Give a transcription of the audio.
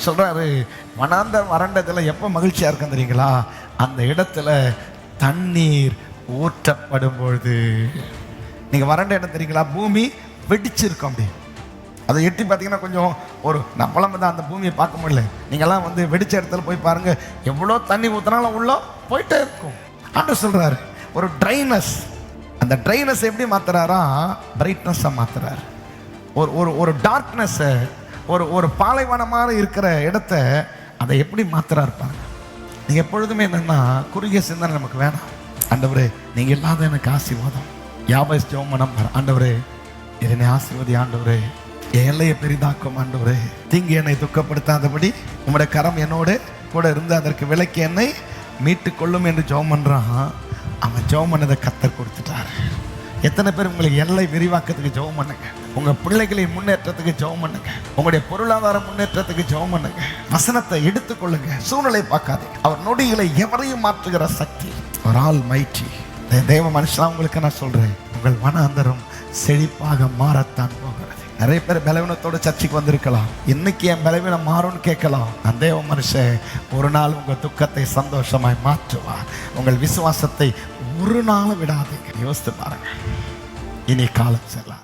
சொல்றாரு, வனாந்த வறண்டதுல எப்போ மகிழ்ச்சியா இருக்கும் தெரியுங்களா? அந்த இடத்துல தண்ணீர் ஊற்றப்படும் பொழுது. நீங்க வறண்ட இடம் தெரியுங்களா? பூமி வெடிச்சிருக்கும். அப்படி அதை எட்டி பார்த்தீங்கன்னா கொஞ்சம் ஒரு நம்மளாம் தான் அந்த பூமியை பார்க்க முடியல. நீங்கள்லாம் வந்து வெடிச்ச இடத்துல போய் பாருங்க, எவ்வளோ தண்ணி ஊற்றினாலும் உள்ள போயிட்டே இருக்கும். ஆண்டவர் சொல்றாரு, ஒரு ட்ரைனஸ், அந்த ட்ரைனஸ் எப்படி மாத்துறாரா? பிரைட்னஸை மாத்துறாரு. ஒரு ஒரு ஒரு டார்க்னஸை, ஒரு பாலைவனமாக இருக்கிற இடத்த அதை எப்படி மாத்துறாரு பாருங்க. நீங்கள் எப்பொழுதுமே என்னன்னா குறுகிய சிந்தனை நமக்கு வேணாம். ஆண்டவரே நீங்க இல்லாத எனக்கு ஆசீர்வாதம். யாபேஸ் ஜெபம் பண்ணார், ஆண்டவரே என்னை ஆசீர்வதி, ஆண்டவரே என் எல்லையை பெரிதாக்கும், ஆண்டவரே தீங்கு என்னை துக்கப்படுத்தாதபடி உங்களுடைய கரம் என்னோடு கூட இருந்து அதற்கு விலக்கி என்னை மீட்டு கொள்ளும் என்று ஜெபம் பண்றான். அவன் ஜெபம் பண்ணதை கர்த்தர் கொடுத்துட்டாரு. எத்தனை பேர் உங்களுக்கு எல்லை விரிவாக்கத்துக்கு ஜெபம் பண்ணுங்க, உங்க பிள்ளைகளின் முன்னேற்றத்துக்கு ஜெபம் பண்ணுங்க, உங்களுடைய பொருளாதார முன்னேற்றத்துக்கு ஜெபம் பண்ணுங்க. வசனத்தை எடுத்துக்கொள்ளுங்க, சூழ்நிலை பார்க்காதீங்க. அவர் நொடிகளை எவரையும் மாற்றுகிற சக்தி, ஒரு ஆல் மைட்டி தேவ மனுஷனா. உங்களுக்கு நான் சொல்றேன், உங்கள் வனாந்தரம் செழிப்பாக மாறத்தான் போகிறது. நிறைய பேர் பலவீனத்தோடு சர்ச்சைக்கு வந்திருக்கலாம். இன்னைக்கு என் பலவீனம் மாறும்னு கேட்கலாம். அந்த தேவ மனுஷன் ஒரு நாள் உங்கள் துக்கத்தை சந்தோஷமாய் மாற்றுவார். உங்கள் விசுவாசத்தை ஒரு நாள் விடாதீங்க. யோசித்து பாருங்க, இனி காலம் செல்லாம்.